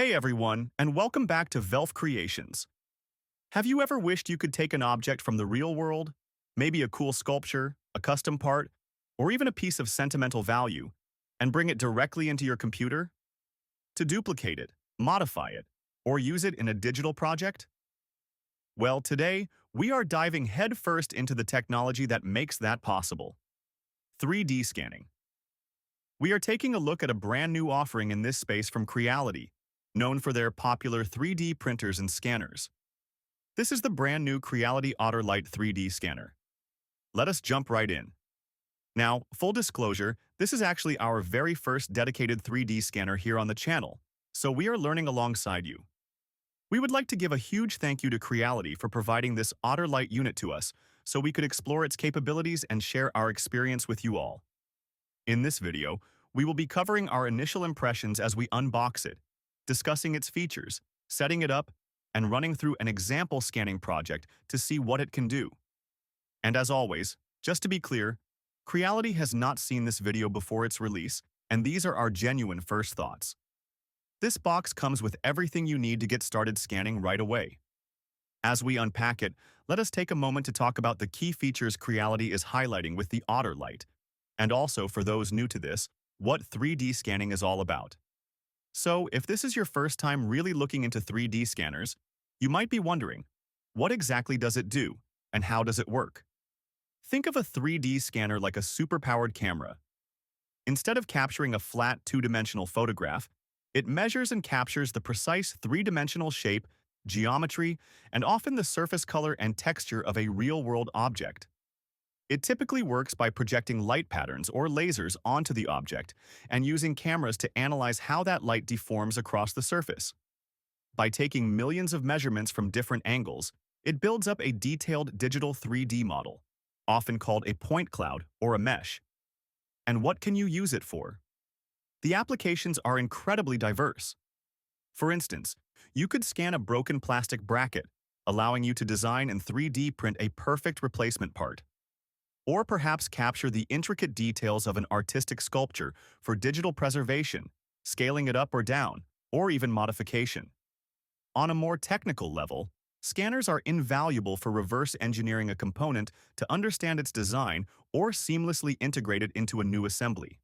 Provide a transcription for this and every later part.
Hey everyone, and welcome back to Velf Creations. Have you ever wished you could take an object from the real world, maybe a cool sculpture, a custom part, or even a piece of sentimental value, and bring it directly into your computer? To duplicate it, modify it, or use it in a digital project? Well, today, we are diving headfirst into the technology that makes that possible: 3D scanning. We are taking a look at a brand new offering in this space from Creality, known for their popular 3D printers and scanners. This is the brand new Creality Otter Lite 3D scanner. Let us jump right in. Now, full disclosure, this is actually our very first dedicated 3D scanner here on the channel, so we are learning alongside you. We would like to give a huge thank you to Creality for providing this Otter Lite unit to us so we could explore its capabilities and share our experience with you all. In this video, we will be covering our initial impressions as we unbox it, discussing its features, setting it up, and running through an example scanning project to see what it can do. And as always, just to be clear, Creality has not seen this video before its release, and these are our genuine first thoughts. This box comes with everything you need to get started scanning right away. As we unpack it, let us take a moment to talk about the key features Creality is highlighting with the Otter Lite, and also, for those new to this, what 3D scanning is all about. So, if this is your first time really looking into 3D scanners, you might be wondering, what exactly does it do, and how does it work? Think of a 3D scanner like a superpowered camera. Instead of capturing a flat two-dimensional photograph, it measures and captures the precise three-dimensional shape, geometry, and often the surface color and texture of a real-world object. It typically works by projecting light patterns or lasers onto the object and using cameras to analyze how that light deforms across the surface. By taking millions of measurements from different angles, it builds up a detailed digital 3D model, often called a point cloud or a mesh. And what can you use it for? The applications are incredibly diverse. For instance, you could scan a broken plastic bracket, allowing you to design and 3D print a perfect replacement part. Or perhaps capture the intricate details of an artistic sculpture for digital preservation, scaling it up or down, or even modification. On a more technical level, scanners are invaluable for reverse engineering a component to understand its design or seamlessly integrate it into a new assembly.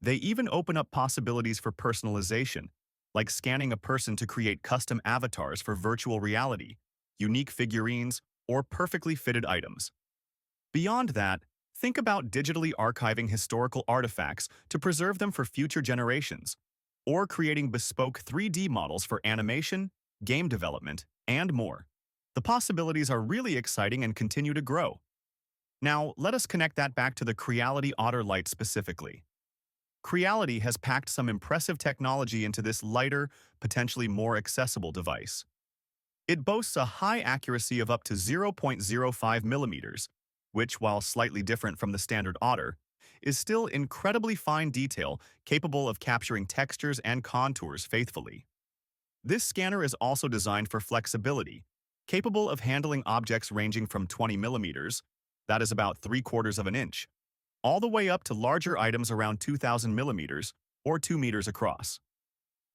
They even open up possibilities for personalization, like scanning a person to create custom avatars for virtual reality, unique figurines, or perfectly fitted items. Beyond that, think about digitally archiving historical artifacts to preserve them for future generations, or creating bespoke 3D models for animation, game development, and more. The possibilities are really exciting and continue to grow. Now, let us connect that back to the Creality Otter Lite specifically. Creality has packed some impressive technology into this lighter, potentially more accessible device. It boasts a high accuracy of up to 0.05 millimeters, which, while slightly different from the standard Otter, is still incredibly fine detail capable of capturing textures and contours faithfully. This scanner is also designed for flexibility, capable of handling objects ranging from 20 millimeters, that is about 3/4 of an inch, all the way up to larger items around 2,000 millimeters, or 2 meters across.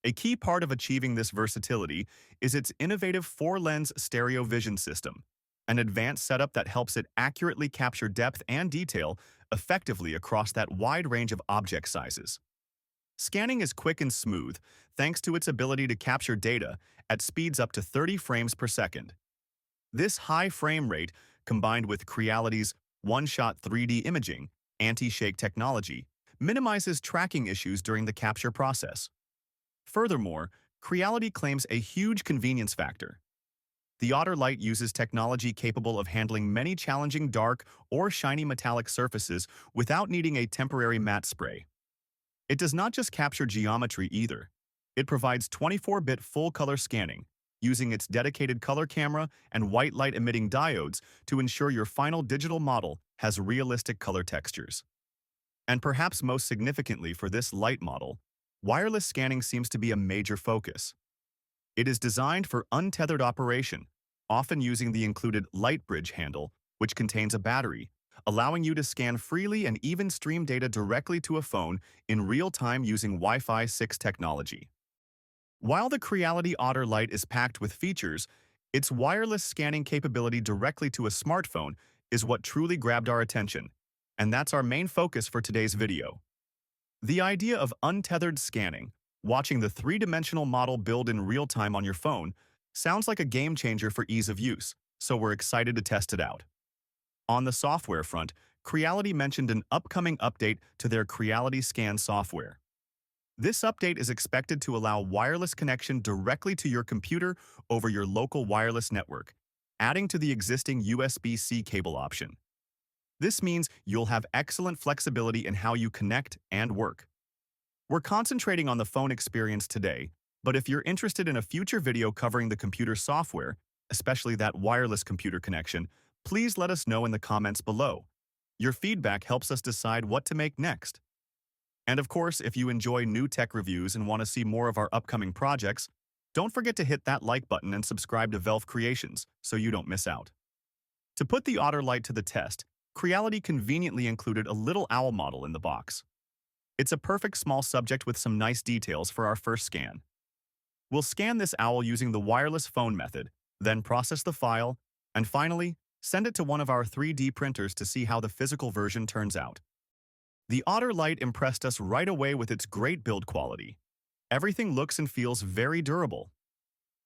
A key part of achieving this versatility is its innovative 4-lens stereo vision system, an advanced setup that helps it accurately capture depth and detail effectively across that wide range of object sizes. Scanning is quick and smooth thanks to its ability to capture data at speeds up to 30 frames per second. This high frame rate, combined with Creality's one-shot 3D imaging, anti-shake technology, minimizes tracking issues during the capture process. Furthermore, Creality claims a huge convenience factor. The Otter Lite uses technology capable of handling many challenging dark or shiny metallic surfaces without needing a temporary matte spray. It does not just capture geometry either. It provides 24-bit full-color scanning, using its dedicated color camera and white light-emitting diodes to ensure your final digital model has realistic color textures. And perhaps most significantly for this light model, wireless scanning seems to be a major focus. It is designed for untethered operation, often using the included light bridge handle, which contains a battery, allowing you to scan freely and even stream data directly to a phone in real time using Wi-Fi 6 technology. While the Creality Otter Lite is packed with features, its wireless scanning capability directly to a smartphone is what truly grabbed our attention, and that's our main focus for today's video. The idea of untethered scanning, watching the three-dimensional model build in real time on your phone, sounds like a game changer for ease of use, so we're excited to test it out. On the software front, Creality mentioned an upcoming update to their Creality Scan software. This update is expected to allow wireless connection directly to your computer over your local wireless network, adding to the existing USB-C cable option. This means you'll have excellent flexibility in how you connect and work. We're concentrating on the phone experience today, but if you're interested in a future video covering the computer software, especially that wireless computer connection, please let us know in the comments below. Your feedback helps us decide what to make next. And of course, if you enjoy new tech reviews and want to see more of our upcoming projects, don't forget to hit that like button and subscribe to Velf Creations so you don't miss out. To put the Otter Lite to the test, Creality conveniently included a little owl model in the box. It's a perfect small subject with some nice details for our first scan. We'll scan this owl using the wireless phone method, then process the file, and finally, send it to one of our 3D printers to see how the physical version turns out. The Otter Lite impressed us right away with its great build quality. Everything looks and feels very durable.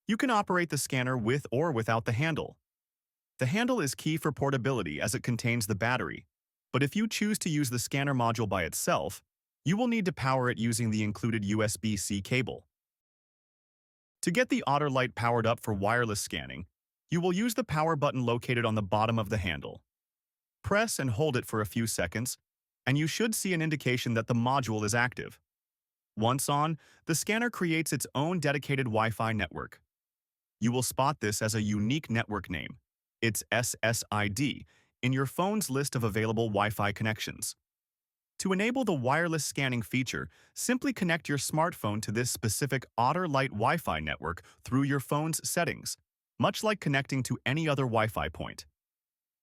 You can operate the scanner with or without the handle. The handle is key for portability as it contains the battery, but if you choose to use the scanner module by itself, you will need to power it using the included USB-C cable. To get the Otter Lite powered up for wireless scanning, you will use the power button located on the bottom of the handle. Press and hold it for a few seconds, and you should see an indication that the module is active. Once on, the scanner creates its own dedicated Wi-Fi network. You will spot this as a unique network name, its SSID, in your phone's list of available Wi-Fi connections. To enable the wireless scanning feature, simply connect your smartphone to this specific Otter Lite Wi-Fi network through your phone's settings, much like connecting to any other Wi-Fi point.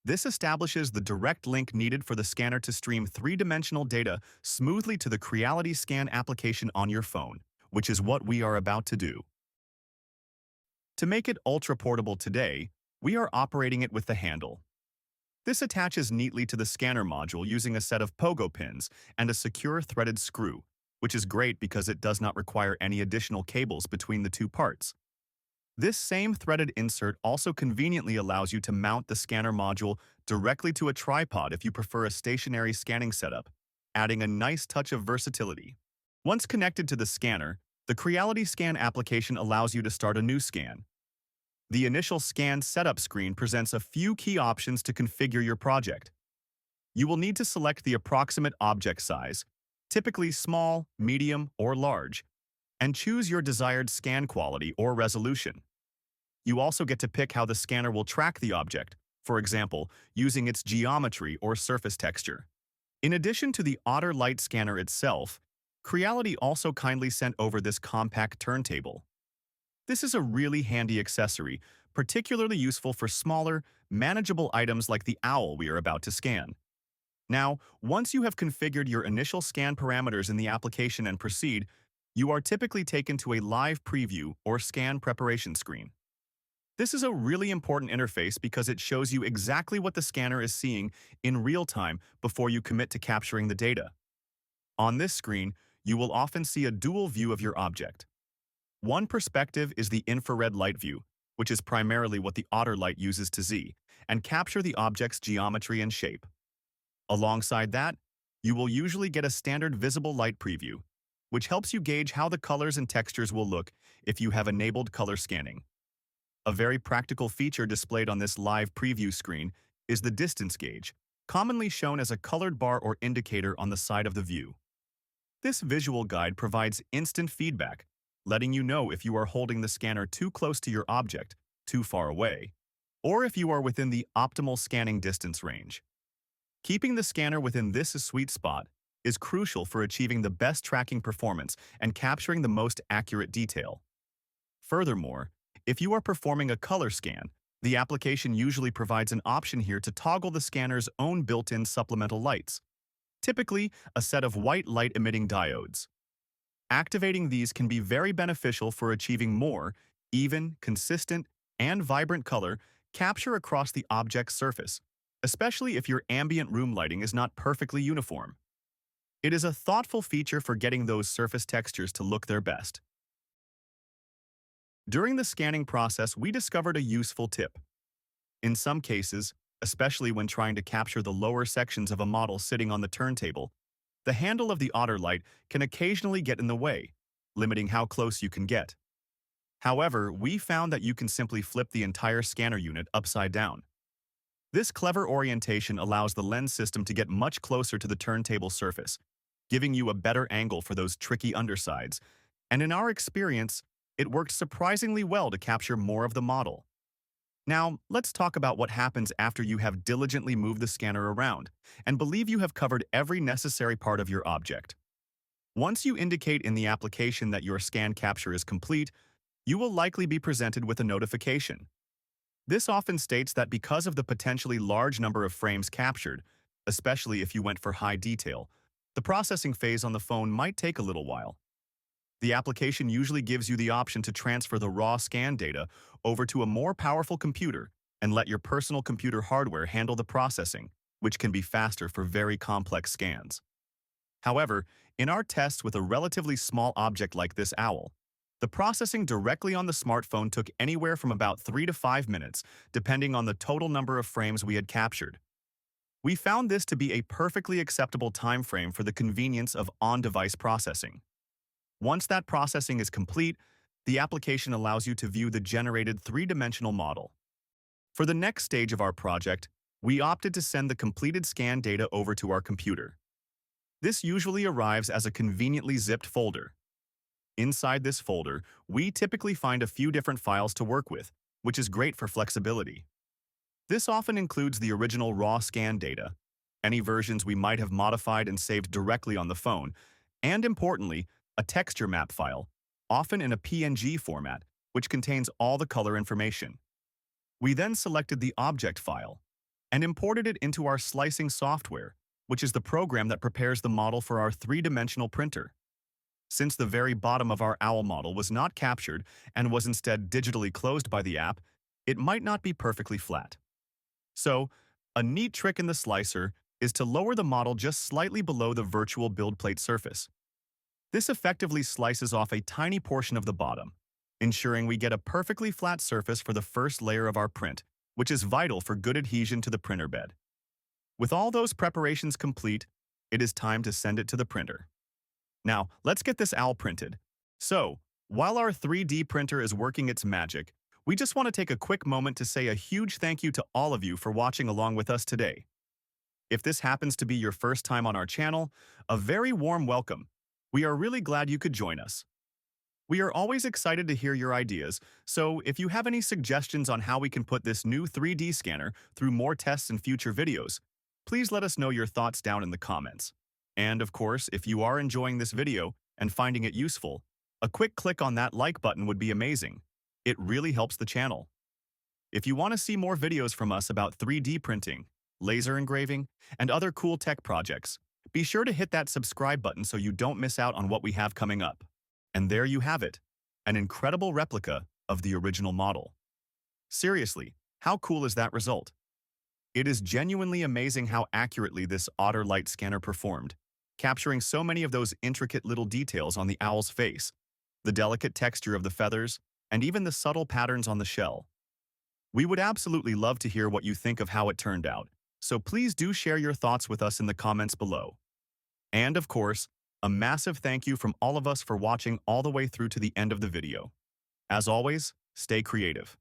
This establishes the direct link needed for the scanner to stream three-dimensional data smoothly to the Creality Scan application on your phone, which is what we are about to do. To make it ultra-portable today, we are operating it with the handle. This attaches neatly to the scanner module using a set of pogo pins and a secure threaded screw, which is great because it does not require any additional cables between the two parts. This same threaded insert also conveniently allows you to mount the scanner module directly to a tripod if you prefer a stationary scanning setup, adding a nice touch of versatility. Once connected to the scanner, the Creality Scan application allows you to start a new scan. The initial scan setup screen presents a few key options to configure your project. You will need to select the approximate object size, typically small, medium, or large, and choose your desired scan quality or resolution. You also get to pick how the scanner will track the object, for example, using its geometry or surface texture. In addition to the Otter Lite scanner itself, Creality also kindly sent over this compact turntable. This is a really handy accessory, particularly useful for smaller, manageable items like the owl we are about to scan. Now, once you have configured your initial scan parameters in the application and proceed, you are typically taken to a live preview or scan preparation screen. This is a really important interface because it shows you exactly what the scanner is seeing in real time before you commit to capturing the data. On this screen, you will often see a dual view of your object. One perspective is the infrared light view, which is primarily what the Otter Lite uses to see, and capture the object's geometry and shape. Alongside that, you will usually get a standard visible light preview, which helps you gauge how the colors and textures will look if you have enabled color scanning. A very practical feature displayed on this live preview screen is the distance gauge, commonly shown as a colored bar or indicator on the side of the view. This visual guide provides instant feedback, letting you know if you are holding the scanner too close to your object, too far away, or if you are within the optimal scanning distance range. Keeping the scanner within this sweet spot is crucial for achieving the best tracking performance and capturing the most accurate detail. Furthermore, if you are performing a color scan, the application usually provides an option here to toggle the scanner's own built-in supplemental lights, typically a set of white light-emitting diodes. Activating these can be very beneficial for achieving more even, consistent, and vibrant color capture across the object's surface, especially if your ambient room lighting is not perfectly uniform. It is a thoughtful feature for getting those surface textures to look their best. During the scanning process, we discovered a useful tip. In some cases, especially when trying to capture the lower sections of a model sitting on the turntable, the handle of the Otter Lite can occasionally get in the way, limiting how close you can get. However, we found that you can simply flip the entire scanner unit upside down. This clever orientation allows the lens system to get much closer to the turntable surface, giving you a better angle for those tricky undersides, and in our experience, it worked surprisingly well to capture more of the model. Now, let's talk about what happens after you have diligently moved the scanner around and believe you have covered every necessary part of your object. Once you indicate in the application that your scan capture is complete, you will likely be presented with a notification. This often states that because of the potentially large number of frames captured, especially if you went for high detail, the processing phase on the phone might take a little while. The application usually gives you the option to transfer the raw scan data over to a more powerful computer and let your personal computer hardware handle the processing, which can be faster for very complex scans. However, in our tests with a relatively small object like this owl, the processing directly on the smartphone took anywhere from about 3 to 5 minutes, depending on the total number of frames we had captured. We found this to be a perfectly acceptable time frame for the convenience of on-device processing. Once that processing is complete, the application allows you to view the generated three-dimensional model. For the next stage of our project, we opted to send the completed scan data over to our computer. This usually arrives as a conveniently zipped folder. Inside this folder, we typically find a few different files to work with, which is great for flexibility. This often includes the original raw scan data, any versions we might have modified and saved directly on the phone, and importantly, a texture map file, often in a PNG format, which contains all the color information. We then selected the object file and imported it into our slicing software, which is the program that prepares the model for our three-dimensional printer. Since the very bottom of our owl model was not captured and was instead digitally closed by the app, it might not be perfectly flat. So, a neat trick in the slicer is to lower the model just slightly below the virtual build plate surface. This effectively slices off a tiny portion of the bottom, ensuring we get a perfectly flat surface for the first layer of our print, which is vital for good adhesion to the printer bed. With all those preparations complete, it is time to send it to the printer. Now, let's get this owl printed. So, while our 3D printer is working its magic, we just want to take a quick moment to say a huge thank you to all of you for watching along with us today. If this happens to be your first time on our channel, a very warm welcome. We are really glad you could join us. We are always excited to hear your ideas, so if you have any suggestions on how we can put this new 3D scanner through more tests in future videos, please let us know your thoughts down in the comments. And of course, if you are enjoying this video and finding it useful, a quick click on that like button would be amazing. It really helps the channel. If you want to see more videos from us about 3D printing, laser engraving, and other cool tech projects, be sure to hit that subscribe button so you don't miss out on what we have coming up. And there you have it, an incredible replica of the original model. Seriously, how cool is that result? It is genuinely amazing how accurately this Otter Lite scanner performed, capturing so many of those intricate little details on the owl's face, the delicate texture of the feathers, and even the subtle patterns on the shell. We would absolutely love to hear what you think of how it turned out, so please do share your thoughts with us in the comments below. And of course, a massive thank you from all of us for watching all the way through to the end of the video. As always, stay creative.